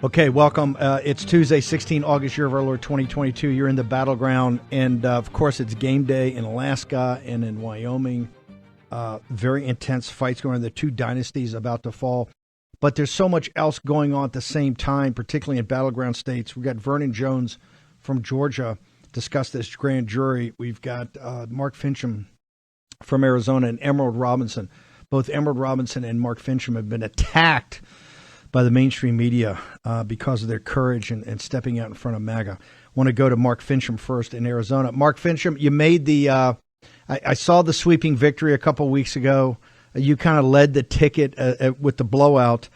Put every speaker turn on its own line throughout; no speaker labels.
Okay, welcome. It's Tuesday, 16 August, year of our Lord 2022. You're in the battleground, and of course, it's game day in Alaska and in Wyoming. Very intense fights going on. The two dynasties about to fall. But there's so much else going on at the same time, particularly in battleground states. We've got Vernon Jones from Georgia discuss this grand jury. We've got Mark Finchem from Arizona and Emerald Robinson. Both Emerald Robinson and Mark Finchem have been attacked by the mainstream media because of their courage and stepping out in front of MAGA. I want to go to Mark Finchem first in Arizona. Mark Finchem, you made the I saw the sweeping victory a couple weeks ago. You kind of led the ticket with the blowout.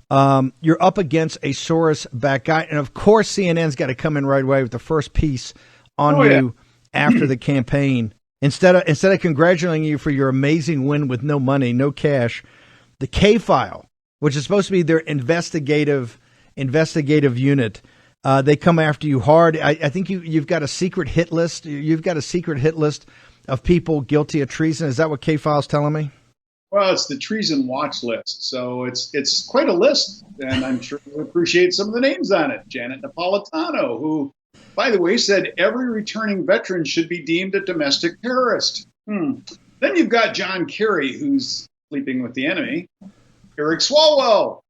You're up against a Soros-backed guy. And, of course, CNN's got to come in right away with the first piece on you after the campaign. Instead of congratulating you for your amazing win with no money, no cash, the K-File, which is supposed to be their investigative unit, they come after you hard. I think you've got a secret hit list. You've got a secret hit list of people guilty of treason. Is that what K-File's telling me?
Well, it's the treason watch list. So it's quite a list, and I'm sure you'll appreciate some of the names on it. Janet Napolitano, who, by the way, said every returning veteran should be deemed a domestic terrorist. Then you've got John Kerry, who's sleeping with the enemy. Eric Swalwell,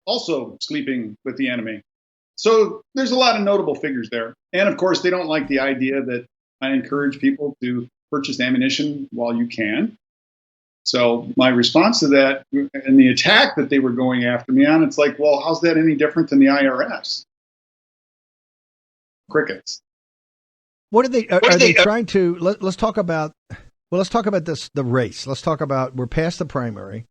also sleeping with the enemy. So there's a lot of notable figures there. And, of course, they don't like the idea that I encourage people to purchase ammunition while you can. So my response to that and the attack that they were going after me on, it's like, well, how's that any different than the IRS? Crickets.
What are they? Are they trying to? Let's talk about. Well, let's talk about this. The race. Let's talk about. We're past the primary.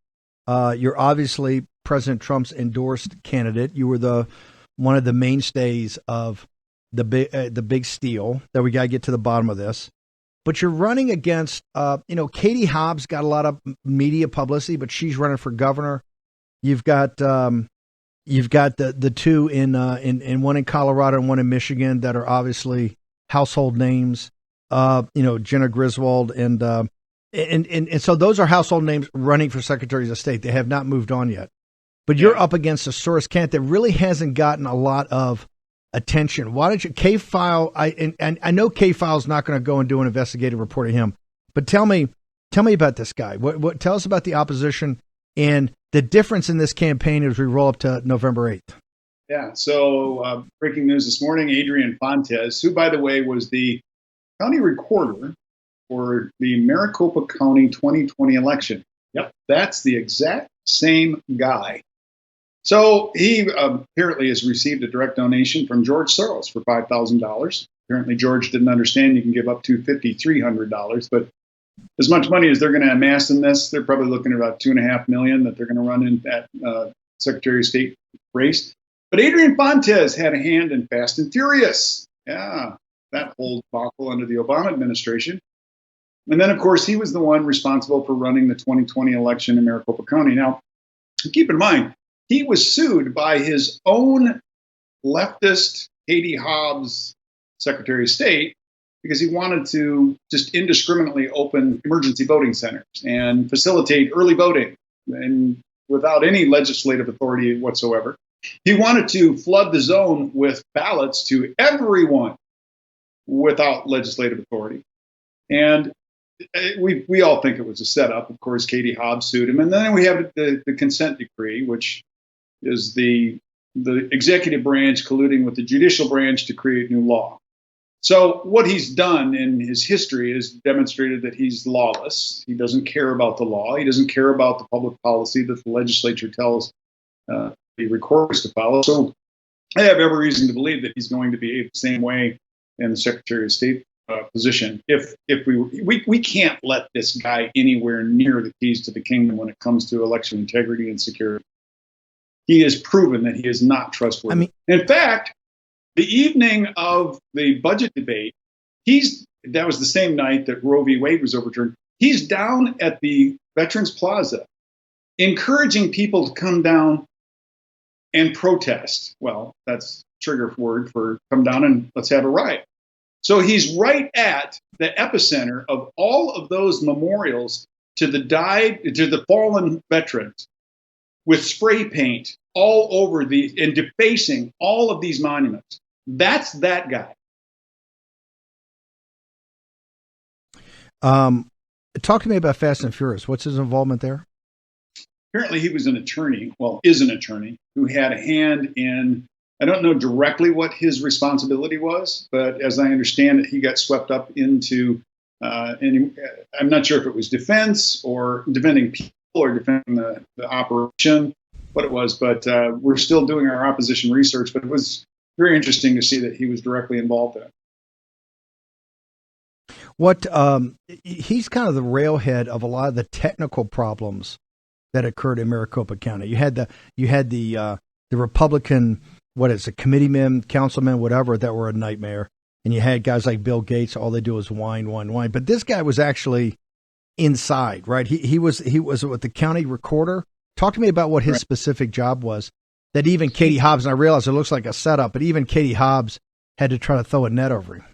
You're obviously President Trump's endorsed candidate. You were one of the mainstays of the big steal. That we got to get to the bottom of this. But you're running against, Katie Hobbs got a lot of media publicity, but she's running for governor. You've got the two in one in Colorado and one in Michigan that are obviously household names. Jenna Griswold and so those are household names running for secretaries of state. They have not moved on yet. But you're up against a Soros candidate that really hasn't gotten a lot of attention. Why don't you K-File? I know K-File's not going to go and do an investigative report of him, but tell me about this guy. What tell us about the opposition and the difference in this campaign as we roll up to November 8th.
Yeah. So breaking news this morning: Adrian Fontes, who, by the way, was the county recorder for the Maricopa County 2020 election. Yep, that's the exact same guy. So he apparently has received a direct donation from George Soros for $5,000. Apparently George didn't understand you can give up to $5,300, but as much money as they're going to amass in this, they're probably looking at about $2.5 million that they're going to run in that Secretary of State race. But Adrian Fontes had a hand in Fast and Furious. Yeah, that whole debacle under the Obama administration. And then, of course, he was the one responsible for running the 2020 election in Maricopa County. Now, keep in mind, he was sued by his own leftist Katie Hobbs Secretary of State because he wanted to just indiscriminately open emergency voting centers and facilitate early voting and without any legislative authority whatsoever. He wanted to flood the zone with ballots to everyone without legislative authority. And we all think it was a setup. Of course, Katie Hobbs sued him. And then we have the consent decree, which is the executive branch colluding with the judicial branch to create new law. So what he's done in his history is demonstrated that he's lawless. He doesn't care about the law. He doesn't care about the public policy that the legislature tells the recorders to follow. So I have every reason to believe that he's going to behave the same way in the Secretary of State position. If we can't let this guy anywhere near the keys to the kingdom when it comes to election integrity and security. He has proven that he is not trustworthy. In fact, the evening of the budget debate, that was the same night that Roe v. Wade was overturned. He's down at the Veterans Plaza, encouraging people to come down and protest. Well, that's trigger word for come down and let's have a riot. So he's right at the epicenter of all of those memorials to the fallen veterans with spray paint all over and defacing all of these monuments. That's that guy.
Talk to me about Fast and Furious. What's his involvement there?
Apparently he was an attorney, is an attorney, who had a hand in, I don't know directly what his responsibility was, but as I understand it, he got swept up into, and I'm not sure if it was defense or defending people or defending the operation, what it was, but we're still doing our opposition research, but it was very interesting to see that he was directly involved in it.
He's kind of the railhead of a lot of the technical problems that occurred in Maricopa County. You had the Republican, committeemen, councilmen, whatever, that were a nightmare. And you had guys like Bill Gates, all they do is whine. But this guy was actually inside, right? He was with the county recorder. Talk to me about what his specific job was. That even Katie Hobbs, and I realize it looks like a setup, but even Katie Hobbs had to try to throw a net over him.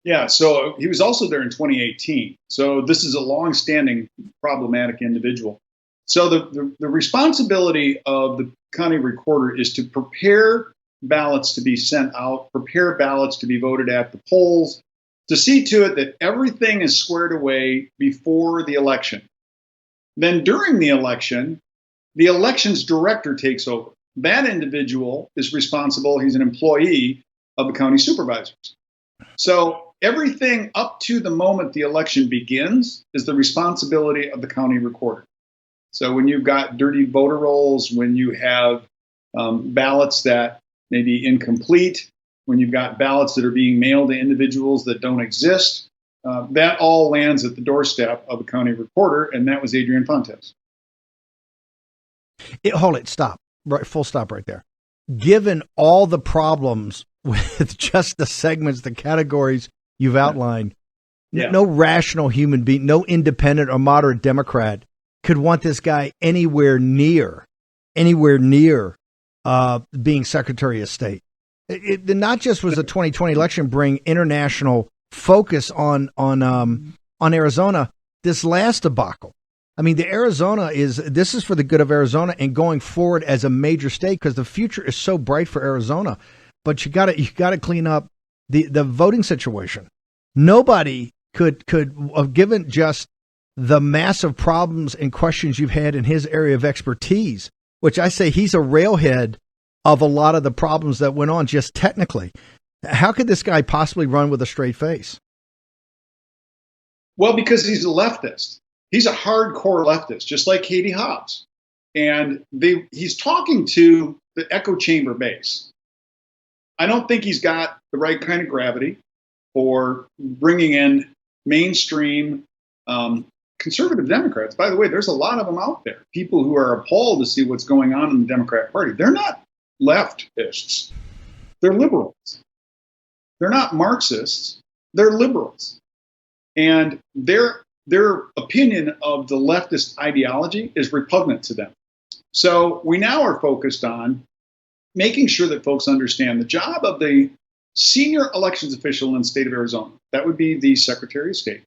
Yeah, so he was also there in 2018. So this is a long-standing problematic individual. So the responsibility of the county recorder is to prepare ballots to be sent out, prepare ballots to be voted at the polls, to see to it that everything is squared away before the election. Then during the elections director takes over. That individual is responsible. He's an employee of the county supervisors. So everything up to the moment the election begins is the responsibility of the county recorder. So when you've got dirty voter rolls, when you have ballots that may be incomplete, when you've got ballots that are being mailed to individuals that don't exist, that all lands at the doorstep of the county recorder, and that was Adrian Fontes.
Hold it, stop. Right, full stop right there. Given all the problems with just the segments, the categories you've outlined, no rational human being, no independent or moderate Democrat could want this guy anywhere near being Secretary of State. It not just was the 2020 election bring international focus on Arizona. This last debacle, I mean, this is for the good of Arizona and going forward as a major state, because the future is so bright for Arizona. But you got to clean up the voting situation. Nobody could have given just the massive problems and questions you've had in his area of expertise, which I say he's a railhead of a lot of the problems that went on just technically. How could this guy possibly run with a straight face?
Well, because he's a leftist. He's a hardcore leftist, just like Katie Hobbs. And he's talking to the echo chamber base. I don't think he's got the right kind of gravity for bringing in mainstream conservative Democrats. By the way, there's a lot of them out there, people who are appalled to see what's going on in the Democrat Party. They're not leftists. They're liberals. They're not Marxists. They're liberals. And their opinion of the leftist ideology is repugnant to them. So we now are focused on making sure that folks understand the job of the senior elections official in the state of Arizona, that would be the Secretary of State,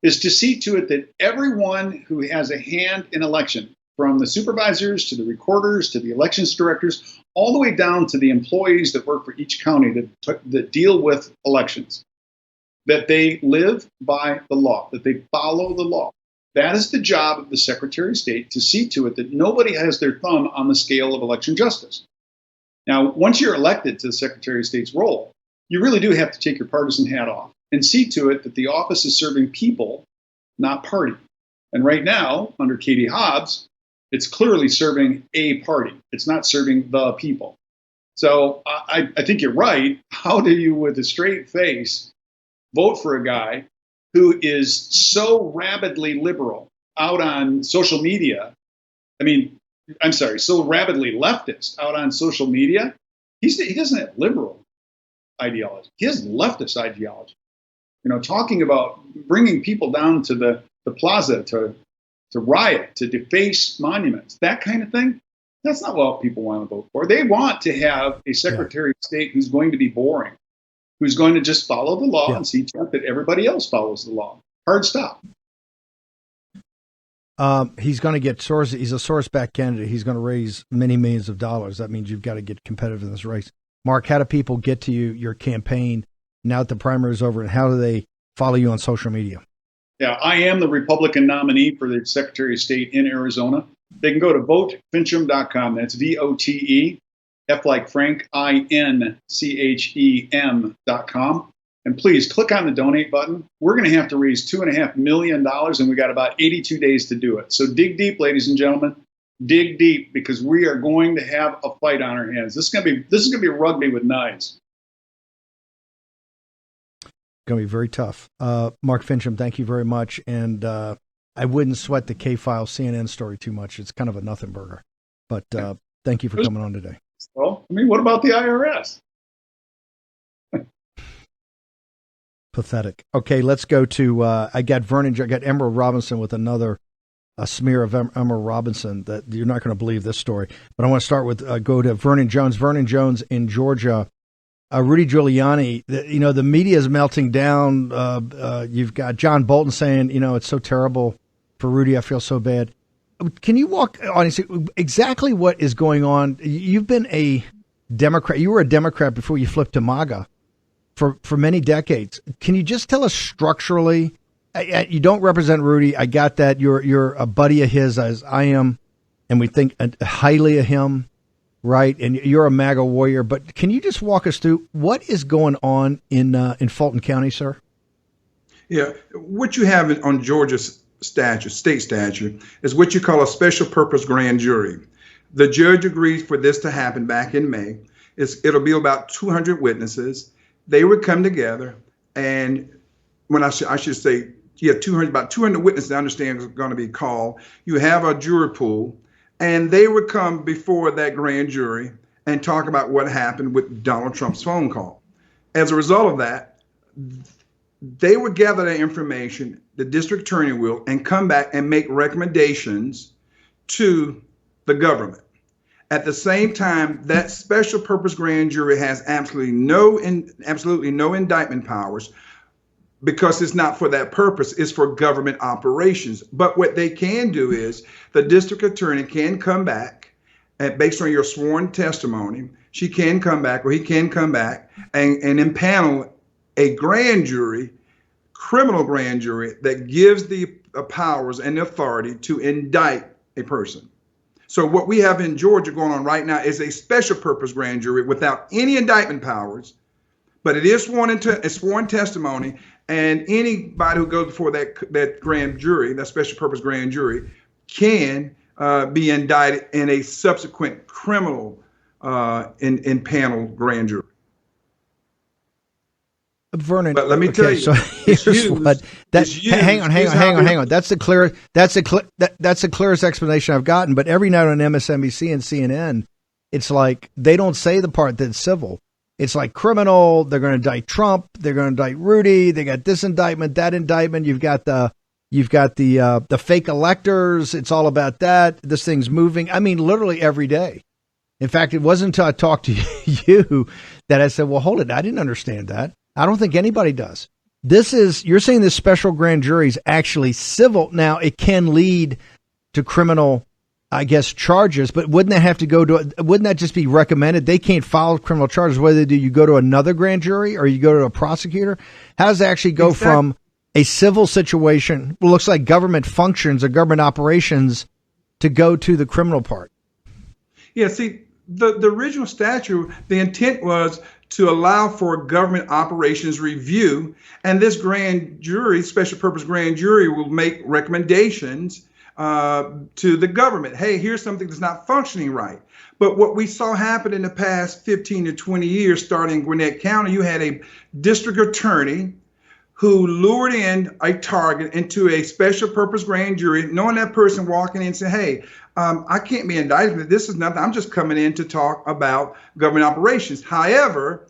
is to see to it that everyone who has a hand in election, from the supervisors to the recorders to the elections directors, all the way down to the employees that work for each county that deal with elections, that they live by the law, that they follow the law. That is the job of the Secretary of State, to see to it that nobody has their thumb on the scale of election justice. Now, once you're elected to the Secretary of State's role, you really do have to take your partisan hat off and see to it that the office is serving people, not party. And right now, under Katie Hobbs, it's clearly serving a party. It's not serving the people. So I think you're right. How do you, with a straight face, vote for a guy who is so rabidly liberal out on social media? So rabidly leftist out on social media. He doesn't have liberal ideology. He has leftist ideology. Talking about bringing people down to the plaza to riot, to deface monuments, that kind of thing. That's not what people want to vote for. They want to have a Secretary of State who's going to be boring, who's going to just follow the law and see to it that everybody else follows the law. Hard stop.
He's going to get source. He's a source-backed candidate. He's going to raise many millions of dollars. That means you've got to get competitive in this race. Mark, how do people get to you, your campaign, now that the primary is over, and how do they follow you on social media?
Yeah, I am the Republican nominee for the Secretary of State in Arizona. They can go to votefinchem.com. That's VOTE, F like Frank, INCHEM.com. And please click on the donate button. We're going to have to raise $2.5 million, and we got about 82 days to do it. So dig deep, ladies and gentlemen. Dig deep, because we are going to have a fight on our hands. This is going to be rugby with knives.
Going to be very tough. Mark Finchem, thank you very much. And I wouldn't sweat the K-File CNN story too much. It's kind of a nothing burger. But thank you for coming on today.
Well, I mean, what about the IRS?
Pathetic. Okay, let's go to, I got Emerald Robinson with another smear of Emerald Robinson that you're not going to believe this story. But I want to start with, go to Vernon Jones. Vernon Jones in Georgia. Rudy Giuliani, the media is melting down. You've got John Bolton saying, it's so terrible for Rudy. I feel so bad. Can you walk on and say exactly what is going on? You've been a Democrat. You were a Democrat before you flipped to MAGA for many decades. Can you just tell us structurally? You don't represent Rudy. I got that. You're a buddy of his, as I am, and we think highly of him. Right, and you're a MAGA warrior, but can you just walk us through what is going on in Fulton County, sir?
Yeah, what you have on Georgia's state statute, is what you call a special purpose grand jury. The judge agreed for this to happen back in May. It'll be about 200 witnesses. They would come together, and when I should say, yeah, about 200 witnesses, I understand, is going to be called. You have a jury pool. And they would come before that grand jury and talk about what happened with Donald Trump's phone call. As a result of that, they would gather that information, the district attorney will, and come back and make recommendations to the government. At the same time, that special purpose grand jury has absolutely no indictment powers, because it's not for that purpose. It's for government operations. But what they can do is the district attorney can come back, and based on your sworn testimony, she can come back, or he can come back and impanel a grand jury, criminal grand jury, that gives the powers and the authority to indict a person. So what we have in Georgia going on right now is a special purpose grand jury without any indictment powers, but it is sworn testimony. And anybody who goes before that grand jury, that special purpose grand jury, can be indicted in a subsequent criminal in panel grand jury.
Vernon,
but let me tell you.
So here's what that. Hang on. That's the clearest explanation I've gotten. But every night on MSNBC and CNN, it's like they don't say the part that's civil. It's like criminal. They're going to indict Trump. They're going to indict Rudy. They got this indictment, that indictment. You've got the fake electors. It's all about that. This thing's moving. I mean, literally every day. In fact, it wasn't until I talked to you that I said, well, hold it. I didn't understand that. I don't think anybody does. You're saying this special grand jury is actually civil. Now, it can lead to criminal, I guess, charges, but wouldn't that just be recommended? They can't file criminal charges. Whether you go to another grand jury or you go to a prosecutor? How does it actually go from a civil situation, what looks like government functions or government operations, to go to the criminal part?
Yeah, see, the original statute, the intent was to allow for government operations review, and this grand jury, special purpose grand jury, will make recommendations to the government. Hey, here's something that's not functioning right. But what we saw happen in the past 15 to 20 years, starting in Gwinnett County, you had a district attorney who lured in a target into a special purpose grand jury, knowing that person walking in and saying, hey, I can't be indicted. This is nothing. I'm just coming in to talk about government operations. However,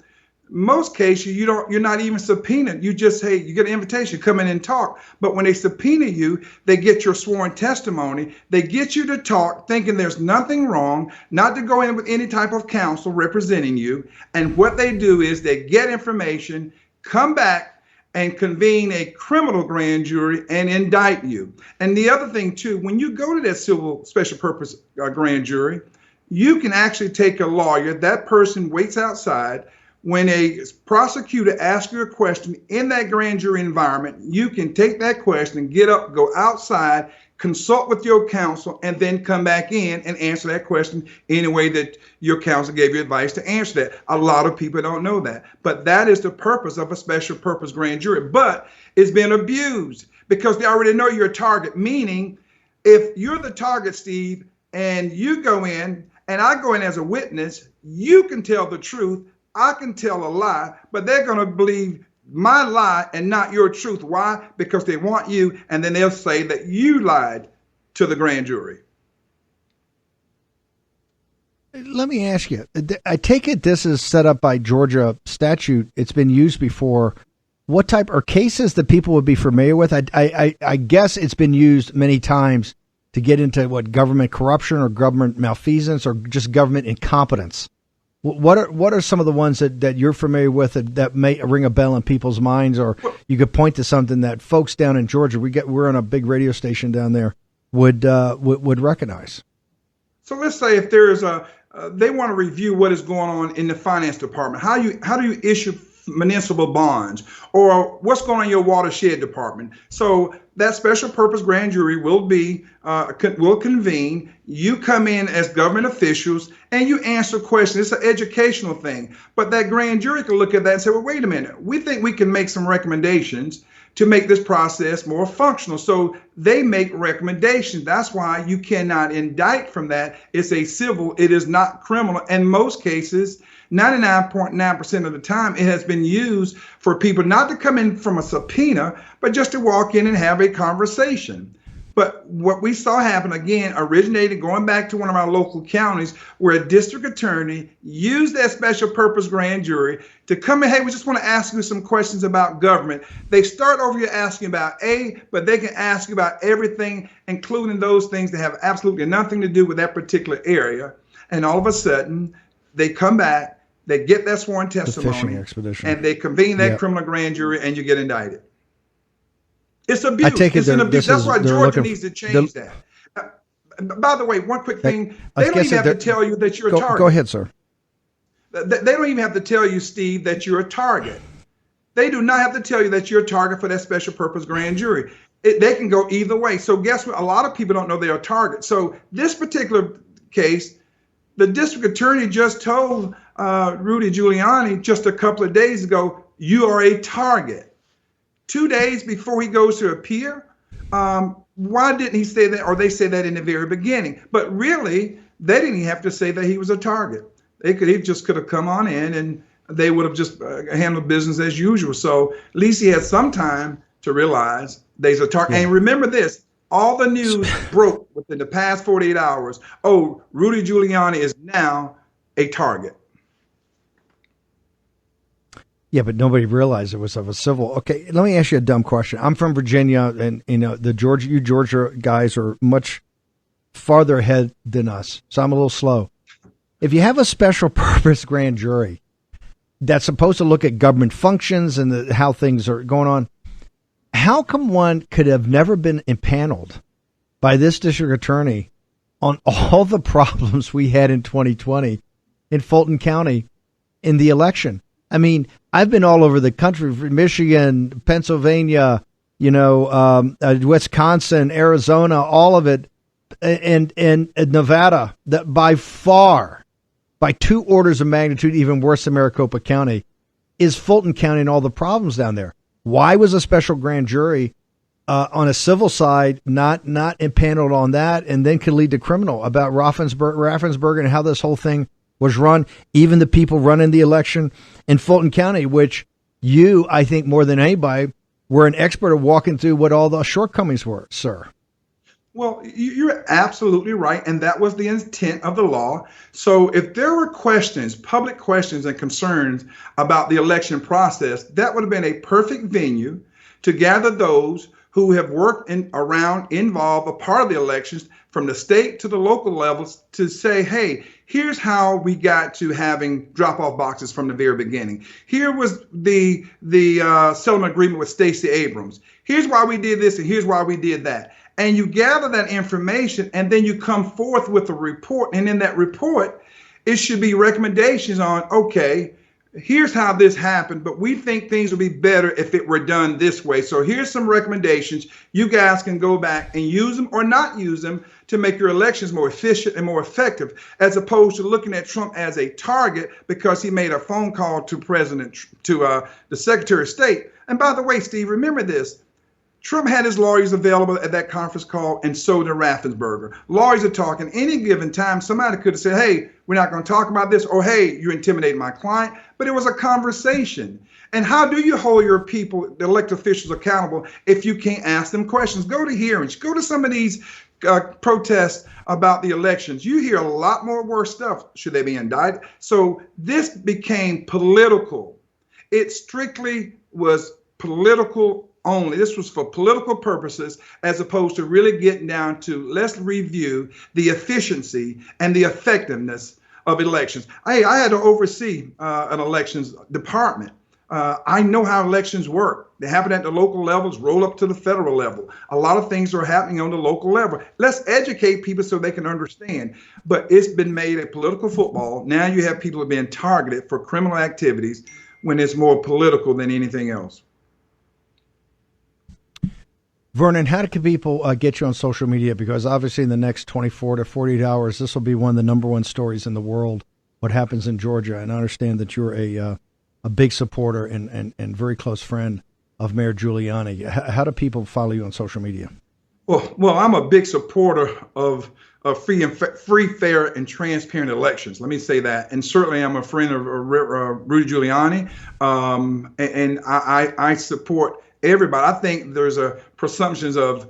most cases, you're not even subpoenaed. You just, hey, you get an invitation, come in and talk. But when they subpoena you, they get your sworn testimony. They get you to talk, thinking there's nothing wrong, not to go in with any type of counsel representing you. And what they do is they get information, come back, and convene a criminal grand jury and indict you. And the other thing too, when you go to that civil special purpose grand jury, you can actually take a lawyer. That person waits outside. When a prosecutor asks you a question in that grand jury environment, you can take that question, get up, go outside, consult with your counsel, and then come back in and answer that question in a way that your counsel gave you advice to answer that. A lot of people don't know that, but that is the purpose of a special purpose grand jury. But it's been abused because they already know you're a target, meaning if you're the target, Steve, and you go in and I go in as a witness, you can tell the truth, I can tell a lie, but they're going to believe my lie and not your truth. Why? Because they want you, and then they'll say that you lied to the grand jury.
Let me ask you, I take it this is set up by Georgia statute. It's been used before. What type are cases that people would be familiar with? I guess it's been used many times to get into what, government corruption or government malfeasance or just government incompetence. What are some of the ones that you're familiar with that may ring a bell in people's minds, or you could point to something that folks down in Georgia, we're on a big radio station down there, would recognize?
So let's say if there's they want to review what is going on in the finance department. How do you issue municipal bonds, or what's going on in your watershed department? So that special purpose grand jury will convene. You come in as government officials and you answer questions. It's an educational thing. But that grand jury can look at that and say, well, wait a minute. We think we can make some recommendations to make this process more functional. So they make recommendations. That's why you cannot indict from that. It's a civil, it is not criminal. In most cases, 99.9% of the time, it has been used for people not to come in from a subpoena, but just to walk in and have a conversation. But what we saw happen, again, originated going back to one of our local counties where a district attorney used that special purpose grand jury to come in, hey, we just want to ask you some questions about government. They start over here asking about A, but they can ask you about everything, including those things that have absolutely nothing to do with that particular area. And all of a sudden, they come back, they get that sworn testimony, and they convene that criminal grand jury, and you get indicted. It's abuse. I take it it's abuse. That's why Georgia needs to change that. By the way, one quick thing. They don't even have to tell you that you're a target.
Go ahead, sir.
They don't even have to tell you, Steve, that you're a target. They do not have to tell you that you're a target for that special purpose grand jury. They can go either way. So guess what? A lot of people don't know they're a target. So this particular case, the district attorney just told Rudy Giuliani just a couple of days ago, you are a target. 2 days before he goes to appear, why didn't he say that, or they say that in the very beginning? But really, they didn't even have to say that he was a target. He just could have come on in and they would have just handled business as usual. So at least he had some time to realize that he's a target. Yeah. And remember this, all the news broke within the past 48 hours. Oh, Rudy Giuliani is now a target.
Yeah, but nobody realized it was of a civil. Okay, let me ask you a dumb question. I'm from Virginia, and the Georgia guys are much farther ahead than us, so I'm a little slow. If you have a special purpose grand jury that's supposed to look at government functions and how things are going on, how come one could have never been impaneled by this district attorney on all the problems we had in 2020 in Fulton County in the election? I mean, I've been all over the country, Michigan, Pennsylvania, Wisconsin, Arizona, all of it, and Nevada, that by far, by 2 orders of magnitude, even worse than Maricopa County, is Fulton County and all the problems down there. Why was a special grand jury on a civil side not impaneled on that, and then could lead to criminal about Raffensperger and how this whole thing was run, even the people running the election in Fulton County, which you, I think more than anybody, were an expert at walking through what all the shortcomings were, sir.
Well, you're absolutely right, and that was the intent of the law. So if there were questions, public questions and concerns about the election process, that would have been a perfect venue to gather those who have worked involved, a part of the elections, from the state to the local levels, to say, hey, Here's how we got to having drop-off boxes from the very beginning. Here was the settlement agreement with Stacey Abrams. Here's why we did this, and here's why we did that. And you gather that information, and then you come forth with a report. And in that report, it should be recommendations on, okay, here's how this happened, but we think things would be better if it were done this way. So here's some recommendations. You guys can go back and use them or not use them to make your elections more efficient and more effective, as opposed to looking at Trump as a target because he made a phone call to the Secretary of State. And by the way, Steve, remember this. Trump had his lawyers available at that conference call, and so did Raffensperger. Lawyers are talking. Any given time, somebody could have said, hey, we're not going to talk about this, or hey, you intimidated my client. But it was a conversation. And how do you hold your people, the elected officials, accountable if you can't ask them questions? Go to hearings. Go to some of these protests about the elections. You hear a lot more worse stuff. Should they be indicted? So this became political. It strictly was political only. This was for political purposes, as opposed to really getting down to let's review the efficiency and the effectiveness of elections. Hey, I had to oversee an elections department. I know how elections work. They happen at the local levels, roll up to the federal level. A lot of things are happening on the local level. Let's educate people so they can understand. But it's been made a political football. Now you have people being targeted for criminal activities when it's more political than anything else.
Vernon, how can people get you on social media? Because obviously in the next 24 to 48 hours, this will be one of the number one stories in the world, what happens in Georgia. And I understand that you're a big supporter and very close friend of Mayor Giuliani. How do people follow you on social media?
Well, I'm a big supporter of free, fair, and transparent elections. Let me say that. And certainly I'm a friend of Rudy Giuliani, and I support everybody. I think there's a presumptions of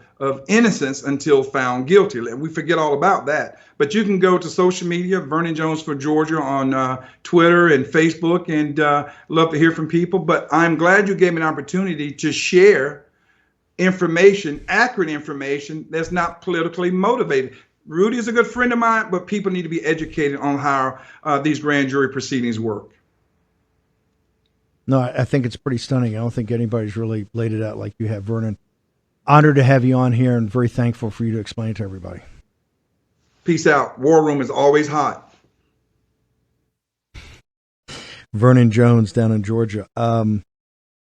innocence until found guilty. We forget all about that. But you can go to social media, Vernon Jones for Georgia on Twitter and Facebook, and love to hear from people. But I'm glad you gave me an opportunity to share information, accurate information that's not politically motivated. Rudy is a good friend of mine, but people need to be educated on how these grand jury proceedings work.
No, I think it's pretty stunning. I don't think anybody's really laid it out like you have, Vernon. Honored to have you on here and very thankful for you to explain it to everybody.
Peace out. War Room is always hot.
Vernon Jones down in Georgia. Want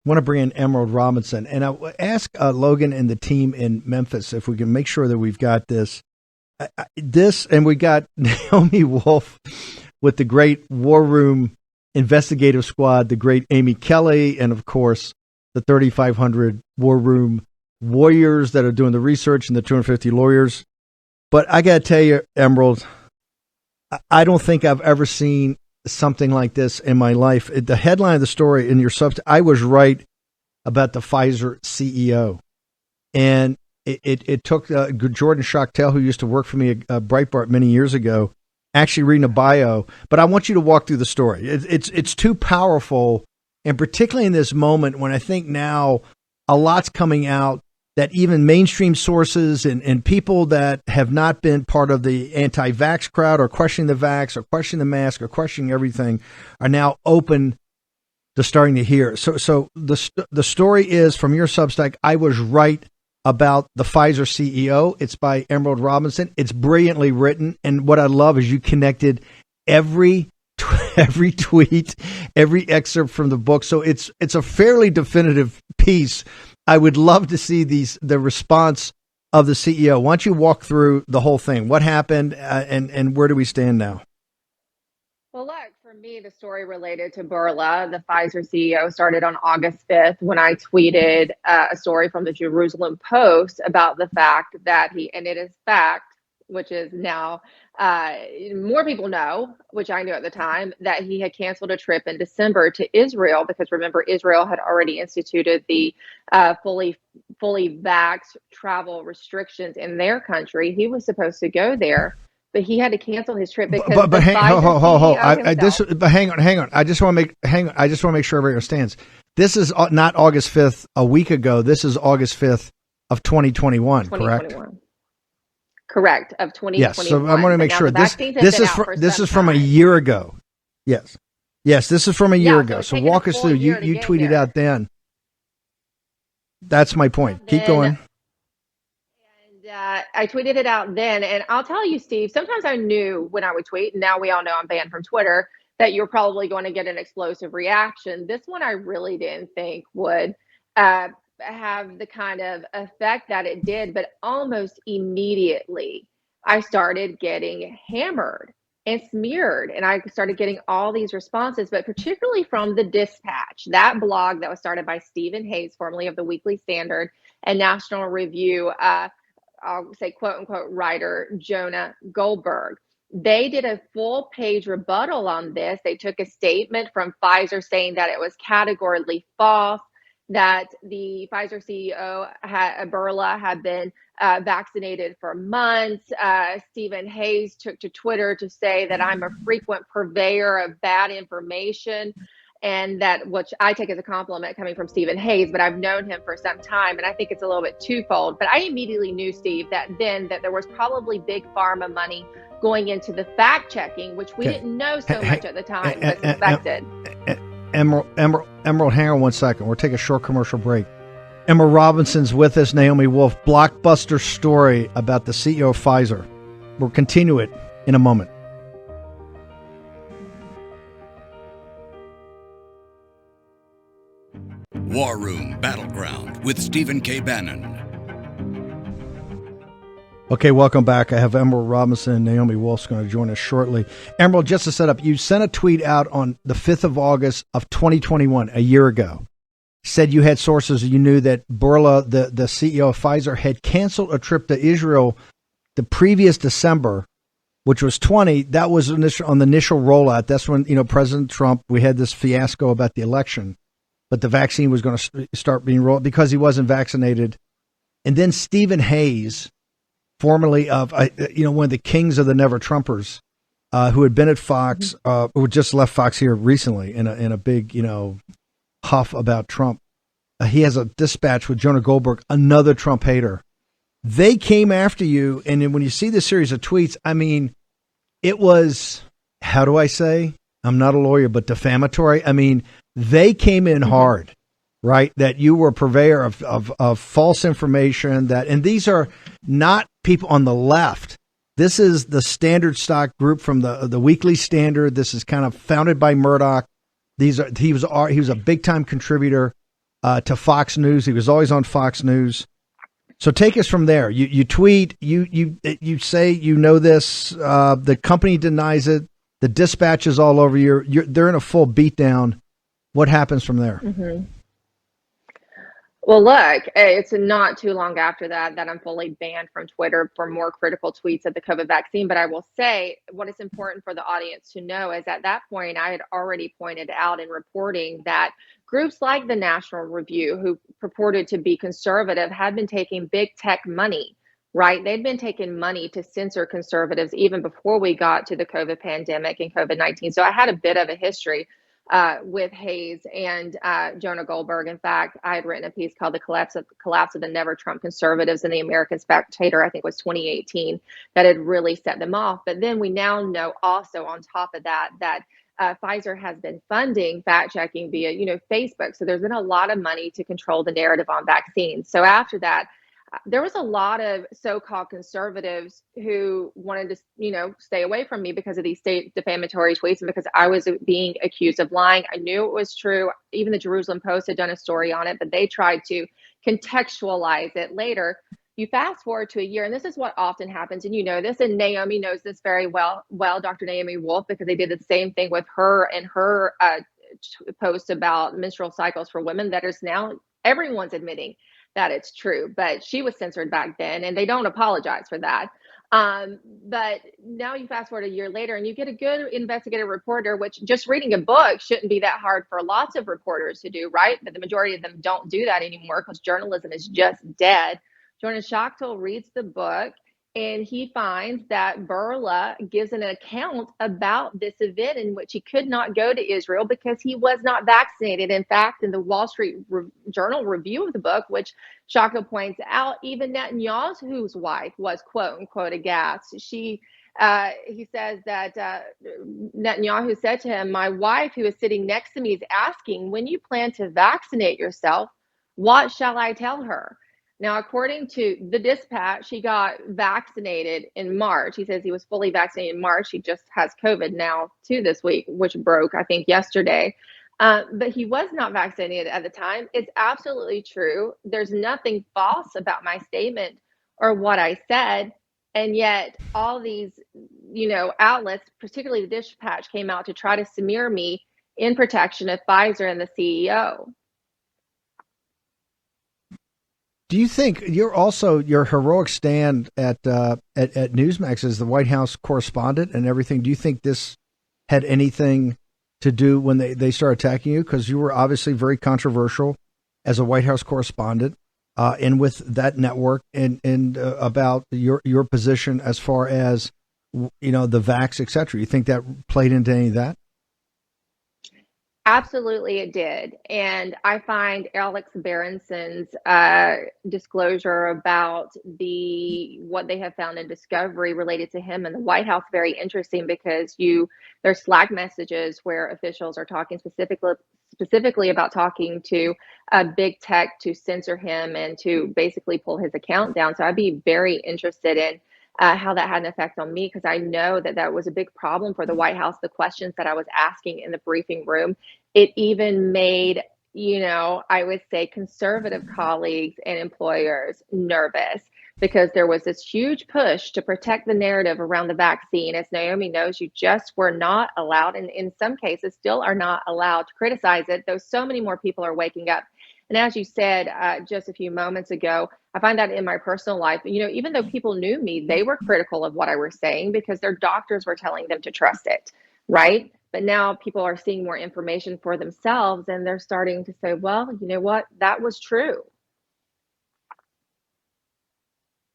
to bring in Emerald Robinson. And I ask Logan and the team in Memphis if we can make sure that we've got this. And we got Naomi Wolf with the great War Room investigative squad, the great Amy Kelly, and of course the 3,500 War Room warriors that are doing the research and the 250 lawyers. But I got to tell you, Emerald, I don't think I've ever seen something like this in my life. The headline of the story in your I was right about the Pfizer CEO. And it took Jordan Schachtel, who used to work for me at Breitbart many years ago, actually reading a bio, but I want you to walk through the story. It's too powerful, and particularly in this moment when I think now a lot's coming out that even mainstream sources and people that have not been part of the anti-vax crowd or questioning the vax or questioning the mask or questioning everything are now open to starting to hear. So the story is from your Substack, I was right about the Pfizer CEO. It's by Emerald Robinson. It's brilliantly written. And what I love is you connected every tweet, every excerpt from the book. So it's a fairly definitive piece. I would love to see the response of the CEO. Why don't you walk through the whole thing? What happened and where do we stand now?
Well, look, for me, the story related to Burla, the Pfizer CEO, started on August 5th when I tweeted a story from the Jerusalem Post about the fact that and it is fact, which is now more people know, which I knew at the time, that he had canceled a trip in December to Israel because remember, Israel had already instituted the fully vaxxed travel restrictions in their country. He was supposed to go there. But he had to cancel his trip because
hang on. I just want to make sure everybody understands. This is not August 5th a week ago. This is August 5th of 2021, correct?
Correct, of 2021.
Yes, so I want to make sure this is from a year ago. Yes, this is from a year ago. So walk us through. You tweeted out then. That's my point. Keep going.
And I tweeted it out then, and I'll tell you, Steve. Sometimes I knew when I would tweet. And now we all know I'm banned from Twitter. That you're probably going to get an explosive reaction. This one I really didn't think would have the kind of effect that it did, but almost immediately I started getting hammered and smeared, and I started getting all these responses, but particularly from the Dispatch, that blog that was started by Stephen Hayes, formerly of the Weekly Standard and National Review, I'll say quote unquote writer Jonah Goldberg. They did a full page rebuttal on this. They took a statement from Pfizer saying that it was categorically false, that the Pfizer CEO, Burla, had been vaccinated for months. Stephen Hayes took to Twitter to say that I'm a frequent purveyor of bad information, and that, which I take as a compliment coming from Stephen Hayes, but I've known him for some time, and I think it's a little bit twofold. But I immediately knew, Steve, that there was probably big pharma money going into the fact checking, which we didn't know so much at the time, but suspected.
Emerald, hang on 1 second. We'll take a short commercial break. Emerald Robinson's with us. Naomi Wolf, blockbuster story about the CEO of Pfizer. We'll continue it in a moment.
War Room Battleground with Stephen K. Bannon.
Okay, welcome back. I have Emerald Robinson and Naomi Wolf's going to join us shortly. Emerald, just to set up, you sent a tweet out on the 5th of August of 2021, a year ago. Said you had sources, you knew that Burla, the CEO of Pfizer, had canceled a trip to Israel the previous December, which was 20. That was on the initial rollout. That's when, President Trump, we had this fiasco about the election, but the vaccine was going to start being rolled because he wasn't vaccinated. And then Stephen Hayes, formerly of, one of the kings of the Never Trumpers, who had been at Fox, who just left Fox here recently in a big, huff about Trump. He has a dispatch with Jonah Goldberg, another Trump hater. They came after you. And then when you see this series of tweets, I mean, it was, how do I say? I'm not a lawyer, but defamatory. I mean, they came in hard, right? That you were a purveyor of false information, and these are not people on the left. This is the Standard Stock Group from the Weekly Standard. This is kind of founded by Murdoch. He was a big time contributor to Fox News. He was always on Fox News. So take us from there. You tweet. You say this. The company denies it. The dispatch is all over you. They're in a full beatdown. What happens from there?
Mm-hmm. Well, look, it's not too long after that I'm fully banned from Twitter for more critical tweets of the COVID vaccine. But I will say what is important for the audience to know is at that point, I had already pointed out in reporting that groups like the National Review, who purported to be conservative, had been taking big tech money, right? They'd been taking money to censor conservatives even before we got to the COVID pandemic and COVID-19. So I had a bit of a history with Hayes and Jonah Goldberg. In fact, I had written a piece called "The Collapse of the Never Trump Conservatives" in the American Spectator, I think it was 2018, that had really set them off. But then we now know also on top of that Pfizer has been funding fact checking via, Facebook. So there's been a lot of money to control the narrative on vaccines. So after that, there was a lot of so-called conservatives who wanted to, stay away from me because of these state defamatory tweets and because I was being accused of lying. I knew it was true. Even the Jerusalem Post had done a story on it, but they tried to contextualize it later. You fast forward to a year, and this is what often happens, and you know this, and Naomi knows this very well, Dr. Naomi Wolf, because they did the same thing with her and her post about menstrual cycles for women. That is now everyone's admitting that it's true, but she was censored back then, and they don't apologize for that. But now you fast forward a year later, and you get a good investigative reporter, which just reading a book shouldn't be that hard for lots of reporters to do, right? But the majority of them don't do that anymore because journalism is just dead. Jordan Schachtel reads the book and he finds that Burla gives an account about this event in which he could not go to Israel because he was not vaccinated. In fact, in the Wall Street Journal review of the book, which Shaka points out, even Netanyahu's wife was quote unquote aghast. He says that Netanyahu said to him, "My wife, who is sitting next to me, is asking, when you plan to vaccinate yourself, what shall I tell her?" Now, according to the Dispatch, he got vaccinated in March. He says he was fully vaccinated in March. He just has COVID now, too, this week, which broke, I think, yesterday. But he was not vaccinated at the time. It's absolutely true. There's nothing false about my statement or what I said. And yet all these, outlets, particularly the Dispatch, came out to try to smear me in protection of Pfizer and the CEO.
Do you think your heroic stand at Newsmax as the White House correspondent and everything? Do you think this had anything to do when they started attacking you? Because you were obviously very controversial as a White House correspondent, and with that network, and about your position as far as the vax, et cetera. You think that played into any of that?
Absolutely, it did. And I find Alex Berenson's disclosure about what they have found in discovery related to him and the White House very interesting, because there's Slack messages where officials are talking specifically about talking to big tech to censor him and to basically pull his account down. So I'd be very interested in how that had an effect on me, because I know that was a big problem for the White House, the questions that I was asking in the briefing room. It even made, I would say, conservative colleagues and employers nervous, because there was this huge push to protect the narrative around the vaccine. As Naomi knows, you just were not allowed, and in some cases still are not allowed, to criticize it, though so many more people are waking up. And as you said just a few moments ago, I find that in my personal life, even though people knew me, they were critical of what I was saying because their doctors were telling them to trust it, right? But now people are seeing more information for themselves, and they're starting to say, well, you know what? That was true.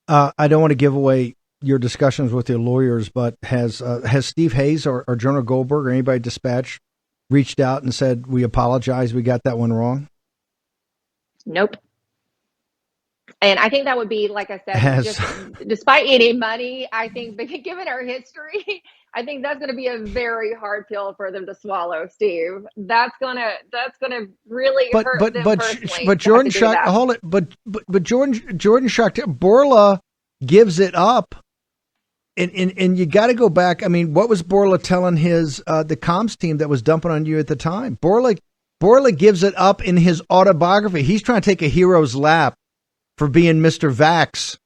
I don't want to give away your discussions with your lawyers, but has Steve Hayes or Jonah Goldberg or anybody at Dispatch reached out and said, we apologize, we got that one wrong?
Nope. And I think that would be, like I said, despite any money, I think, given our history, I think that's going to be a very hard pill for them to swallow, Steve. That's gonna really hurt them personally.
But Jordan Schacht, hold it. But Jordan Schacht, Borla gives it up, and you got to go back. I mean, what was Borla telling his the comms team that was dumping on you at the time? Borla gives it up in his autobiography. He's trying to take a hero's lap for being Mr. Vax.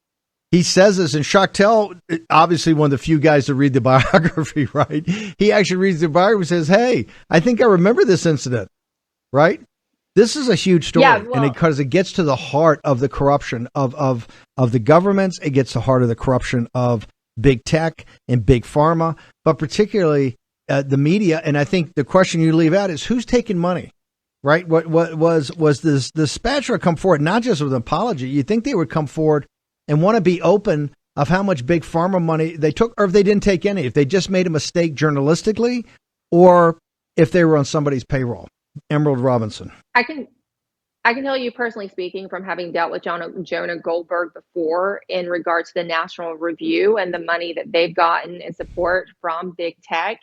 He says this, and Schachtel, obviously one of the few guys to read the biography, right? He actually reads the biography and says, hey, I think I remember this incident, right? This is a huge story, and because it gets to the heart of the corruption of the governments, it gets to the heart of the corruption of big tech and big pharma, but particularly the media. And I think the question you leave out is who's taking money? Right? What was this dispatcher come forward, not just with an apology? You think they would come forward and want to be open of how much big pharma money they took, or if they didn't take any, if they just made a mistake journalistically, or if they were on somebody's payroll. Emerald Robinson.
I can tell you, personally speaking, from having dealt with Jonah Goldberg before in regards to the National Review and the money that they've gotten in support from big tech,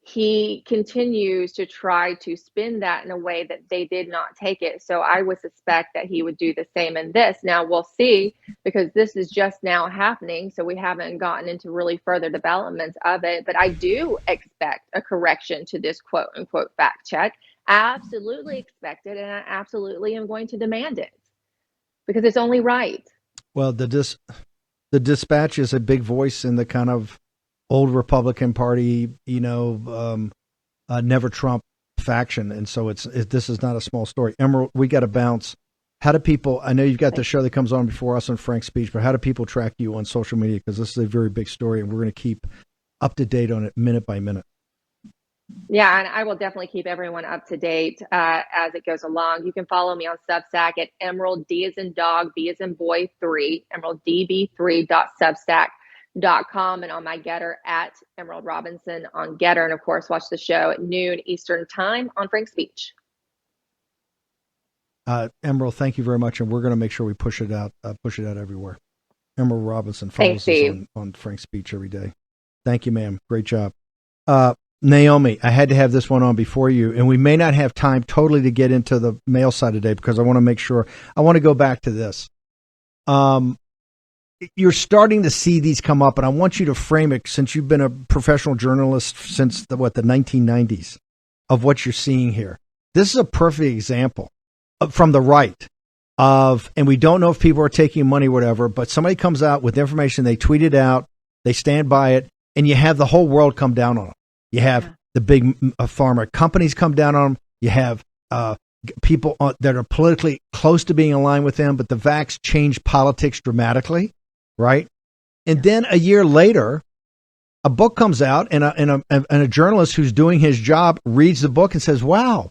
he continues to try to spin that in a way that they did not take it. So I would suspect that he would do the same in this. Now we'll see, because this is just now happening. So we haven't gotten into really further developments of it. But I do expect a correction to this quote unquote fact check. I absolutely expect it. And I absolutely am going to demand it, because it's only right.
Well, the Dispatch is a big voice in the kind of old Republican Party, never Trump faction. And so this is not a small story. Emerald, we got to bounce. How do people, I know you've got the show that comes on before us on Frank's Speech, but how do people track you on social media? Because this is a very big story, and we're going to keep up to date on it minute by minute.
Yeah, and I will definitely keep everyone up to date as it goes along. You can follow me on Substack at Emerald D as in dog, B as in boy 3, EmeraldDB3.substack. emeraldrobinson.com and on my Getter at Emerald Robinson on Getter. And of course, watch the show at noon Eastern time on Frank's Speech.
Emerald, thank you very much. And we're going to make sure we push it out everywhere. Emerald Robinson
Thanks,
follows us on Frank's Speech every day. Thank you, ma'am. Great job. Naomi, I had to have this one on before you, and we may not have time totally to get into the mail side today because I want to make sure, I want to go back to this. You're starting to see these come up, and I want you to frame it, since you've been a professional journalist since the 1990s, of what you're seeing here. This is a perfect example from the right of, and we don't know if people are taking money or whatever, but somebody comes out with information, they tweet it out, they stand by it, and you have the whole world come down on them. You have the big pharma companies come down on them. You have people that are politically close to being aligned with them, but the vax changed politics dramatically, right? And then a year later, a book comes out, and a journalist who's doing his job reads the book and says, wow,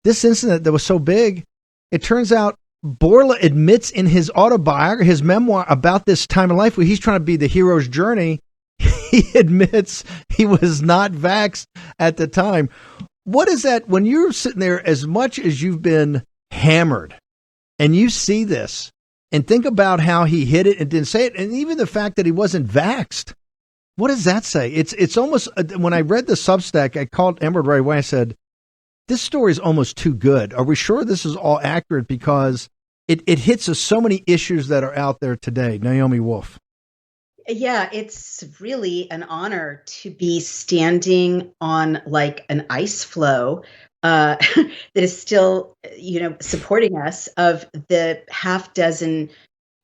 this incident that was so big, it turns out Bourla admits in his autobiography, his memoir about this time in life where he's trying to be the hero's journey, he admits he was not vaxxed at the time. What is that when you're sitting there, as much as you've been hammered and you see this and think about how he hit it and didn't say it, and even the fact that he wasn't vaxxed, what does that say? It's almost, when I read the Substack, I called Emerald right away. I said, this story is almost too good. Are we sure this is all accurate? Because it hits us so many issues that are out there today. Naomi Wolf.
Yeah, it's really an honor to be standing on like an ice floe that is still, supporting us, of the half dozen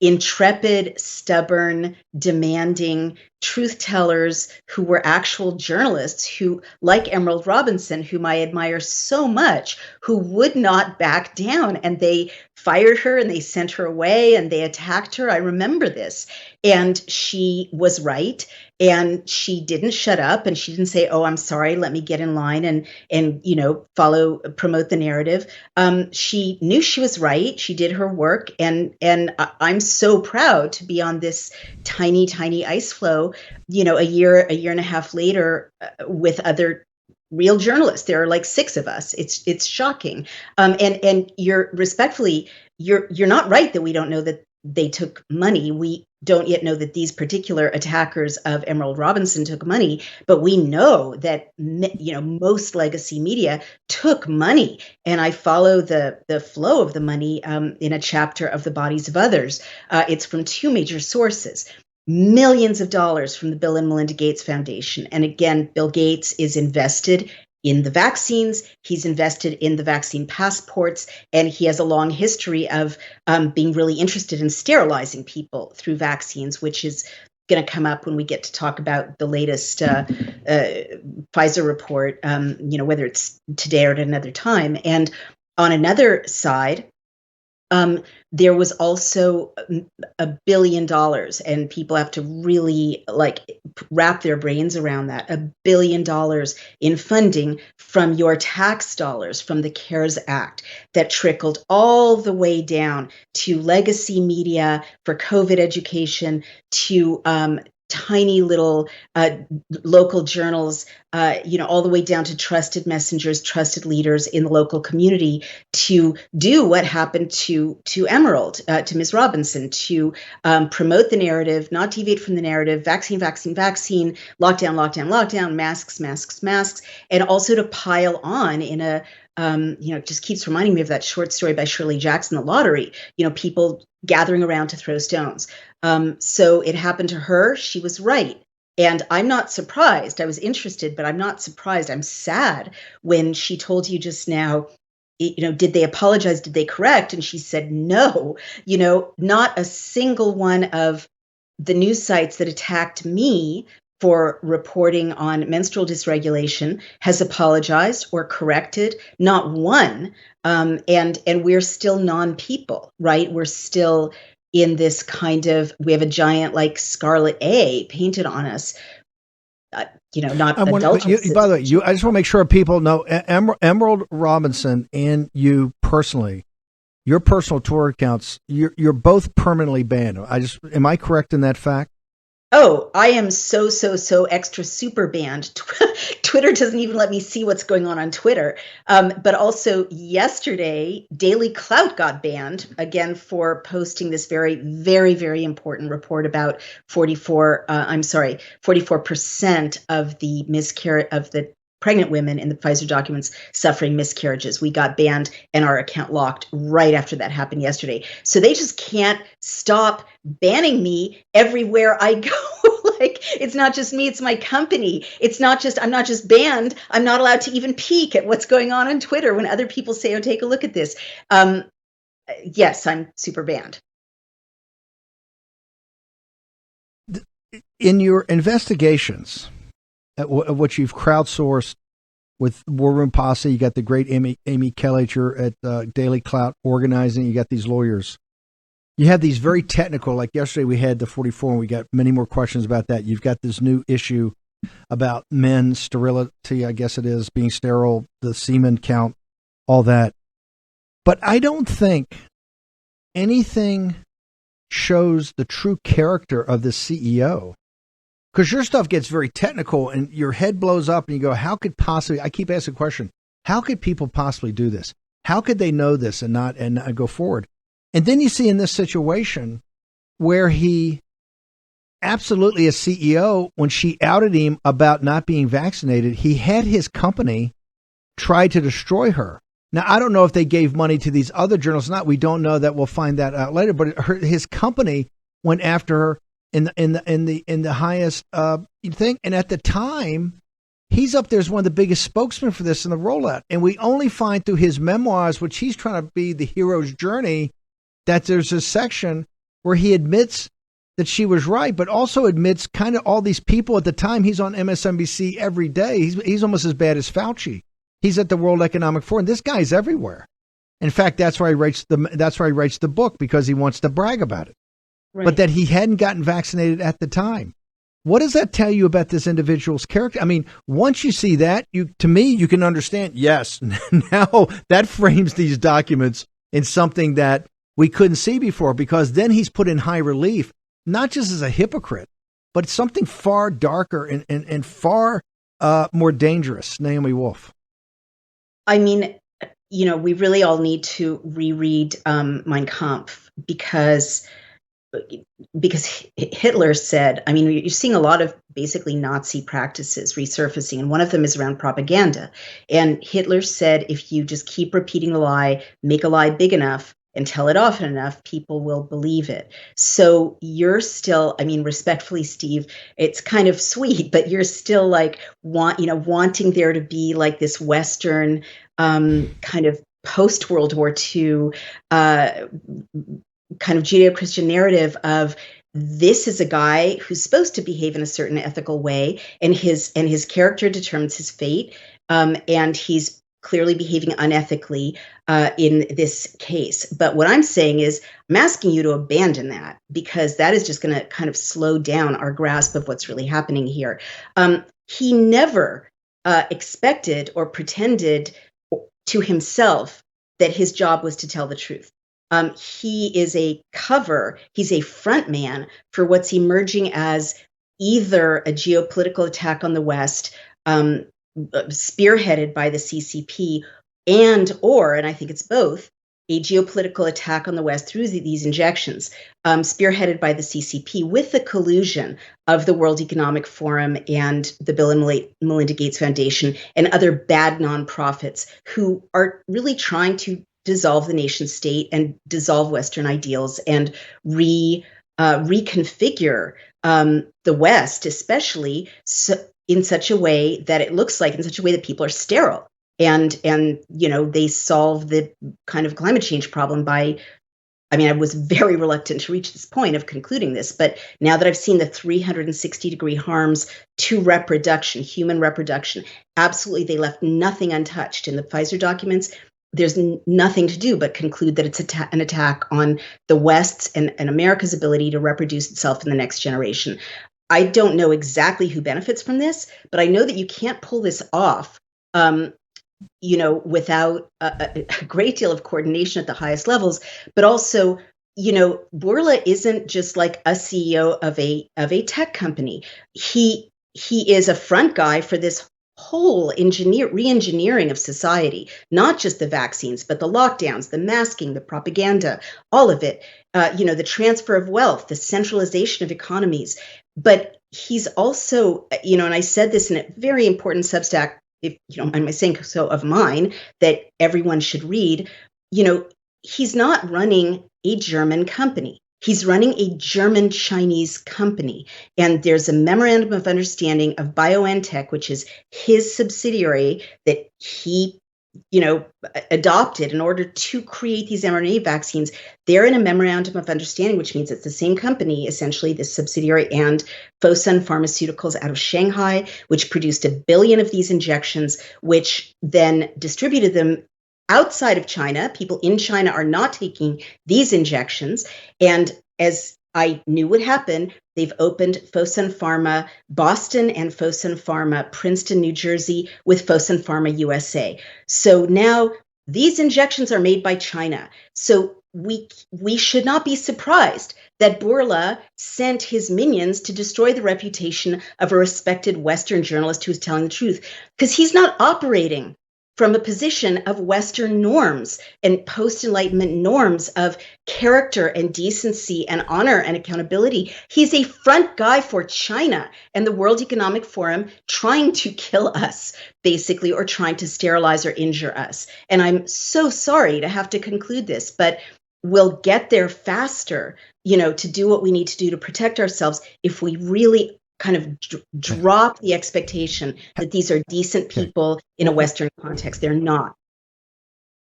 intrepid, stubborn, demanding truth tellers who were actual journalists who, like Emerald Robinson, whom I admire so much, who would not back down. And they fired her and they sent her away and they attacked her. I remember this. And she was right. And she didn't shut up, and she didn't say, oh, I'm sorry, let me get in line and promote the narrative. She knew she was right. She did her work. And I'm so proud to be on this tiny, tiny ice floe, a year and a half later, with other real journalists. There are like 6 of us. It's shocking. And you're not right that we don't know that they took money. We don't yet know that these particular attackers of Emerald Robinson took money, but we know that most legacy media took money. And I follow the flow of the money in a chapter of The Bodies of Others. It's from 2 major sources. Millions of dollars from the Bill and Melinda Gates Foundation. And again, Bill Gates is invested in the vaccines. He's invested in the vaccine passports, and he has a long history of being really interested in sterilizing people through vaccines, which is going to come up when we get to talk about the latest Pfizer report, whether it's today or at another time. And on another side, there was also $1 billion, and people have to really wrap their brains around that. $1 billion in funding from your tax dollars from the CARES Act that trickled all the way down to legacy media for COVID education, to tiny little local journals, all the way down to trusted messengers, trusted leaders in the local community, to do what happened to Emerald, to Ms. Robinson, to promote the narrative, not deviate from the narrative, vaccine, lockdown, masks, and also to pile on in a, it just keeps reminding me of that short story by Shirley Jackson, The Lottery, people gathering around to throw stones. So it happened to her. She was right. And I'm not surprised. I was interested, but I'm not surprised. I'm sad when she told you just now, did they apologize? Did they correct? And she said, no, not a single one of the news sites that attacked me for reporting on menstrual dysregulation has apologized or corrected, not one. And we're still non-people, right? We're still in this kind of, we have a giant scarlet A painted on us, not adults.
By the way, I just want to make sure people know Emerald Robinson and you personally, your personal Twitter accounts, you're both permanently banned. Am I correct in that fact?
Oh, I am so extra super banned. Twitter doesn't even let me see what's going on Twitter. But also yesterday, Daily Clout got banned again for posting this very important report about 44% of the miscarriage of the pregnant women in the Pfizer documents suffering miscarriages. We got banned and our account locked right after that happened yesterday. So they just can't stop banning me everywhere I go. Like, it's not just me, it's my company. I'm not just banned. I'm not allowed to even peek at what's going on Twitter when other people say, oh, take a look at this. Yes, I'm super banned.
In your investigations, what you've crowdsourced with War Room Posse, you got the great Amy Kellicher at Daily Clout organizing, you got these lawyers. You have these very technical, like yesterday we had the 44 and we got many more questions about that. You've got this new issue about men's sterility, I guess it is, being sterile, the semen count, all that. But I don't think anything shows the true character of the CEO. Because your stuff gets very technical and your head blows up and you go, how could possibly, I keep asking the question, how could people possibly do this? How could they know this and not go forward? And then you see in this situation where he absolutely, as CEO, when she outed him about not being vaccinated, he had his company try to destroy her. Now, I don't know if they gave money to these other journalists or not. We don't know that. We'll find that out later. But his company went after her in the highest thing. And at the time, he's up there as one of the biggest spokesmen for this in the rollout. And we only find through his memoirs, which he's trying to be the hero's journey, that there's a section where he admits that she was right, but also admits kind of all these people at the time. He's on MSNBC every day. He's almost as bad as Fauci. He's at the World Economic Forum. This guy's everywhere. In fact, that's why he writes the book, because he wants to brag about it. Right. But that he hadn't gotten vaccinated at the time. What does that tell you about this individual's character? I mean, once you see that, to me, you can understand, yes, now that frames these documents in something that we couldn't see before, because then he's put in high relief, not just as a hypocrite, but something far darker and far more dangerous. Naomi Wolf.
I mean, we really all need to reread Mein Kampf, because Hitler said, I mean, you're seeing a lot of basically Nazi practices resurfacing, and one of them is around propaganda. And Hitler said, if you just keep repeating the lie, make a lie big enough, and tell it often enough, people will believe it. So you're still, I mean, respectfully, Steve, it's kind of sweet, but you're still like wanting there to be like this Western kind of post World War II kind of Judeo-Christian narrative of, this is a guy who's supposed to behave in a certain ethical way, and his character determines his fate, and he's clearly behaving unethically in this case. But what I'm saying is, I'm asking you to abandon that, because that is just going to kind of slow down our grasp of what's really happening here. He never expected or pretended to himself that his job was to tell the truth. He is a cover. He's a front man for what's emerging as either a geopolitical attack on the West, spearheaded by the CCP, and I think it's both, a geopolitical attack on the West through these injections, spearheaded by the CCP with the collusion of the World Economic Forum and the Bill and Melinda Gates Foundation and other bad nonprofits who are really trying to dissolve the nation state and dissolve Western ideals and reconfigure the West, especially in such a way that it looks like, in such a way that people are sterile. And they solve the kind of climate change problem by, I mean, I was very reluctant to reach this point of concluding this, but now that I've seen the 360-degree harms to reproduction, human reproduction, absolutely, they left nothing untouched in the Pfizer documents. There's nothing to do but conclude that it's an attack on the West's and America's ability to reproduce itself in the next generation. I don't know exactly who benefits from this, but I know that you can't pull this off, without a great deal of coordination at the highest levels, but also Bourla isn't just like a CEO of a tech company. He is a front guy for this whole re-engineering of society, not just the vaccines, but the lockdowns, the masking, the propaganda, all of it. The transfer of wealth, the centralization of economies. But he's also, and I said this in a very important Substack, if you don't mind my saying so, of mine, that everyone should read. He's not running a German company. He's running a German-Chinese company. And there's a memorandum of understanding of BioNTech, which is his subsidiary that he, adopted in order to create these mRNA vaccines. They're in a memorandum of understanding, which means it's the same company, essentially, this subsidiary, and Fosun Pharmaceuticals out of Shanghai, which produced 1 billion of these injections, which then distributed them outside of China. People in China are not taking these injections. And as I knew would happen, they've opened Fosun Pharma Boston and Fosun Pharma Princeton, New Jersey, with Fosun Pharma USA. So now these injections are made by China. So we should not be surprised that Bourla sent his minions to destroy the reputation of a respected Western journalist who is telling the truth, because he's not operating from a position of Western norms and post-Enlightenment norms of character and decency and honor and accountability. He's a front guy for China and the World Economic Forum, trying to kill us, basically, or trying to sterilize or injure us. And I'm so sorry to have to conclude this, but we'll get there faster, to do what we need to do to protect ourselves if we really kind of drop the expectation that these are decent people in a Western context. They're not.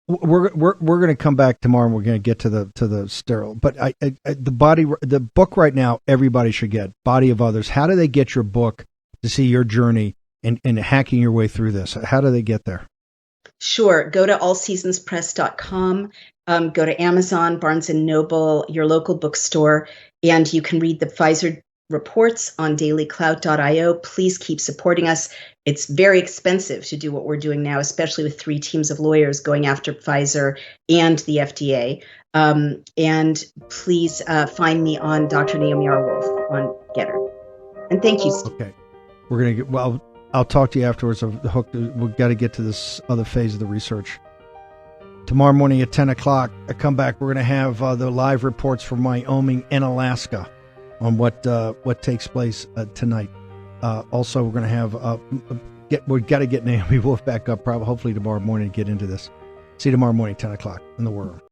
We're going to come back tomorrow and we're going to get to the sterile. But the book right now, everybody should get Body of Others. How do they get your book to see your journey and hacking your way through this? How do they get there?
Sure. Go to allseasonspress.com. Go to Amazon, Barnes & Noble, your local bookstore, and you can read the Pfizer reports on dailyclout.io. Please keep supporting us. It's very expensive to do what we're doing now, especially with 3 teams of lawyers going after Pfizer and the FDA. And please find me on Dr. Naomi R. Wolf on Getter. And thank you, Steve.
Okay. We're going to get, I'll talk to you afterwards. We've got to get to this other phase of the research. Tomorrow morning at 10 o'clock, I come back. We're going to have the live reports from Wyoming and Alaska on what takes place tonight. Also, we're going to have we've got to get Naomi Wolf back up, hopefully tomorrow morning to get into this. See you tomorrow morning, 10 o'clock in the War Room.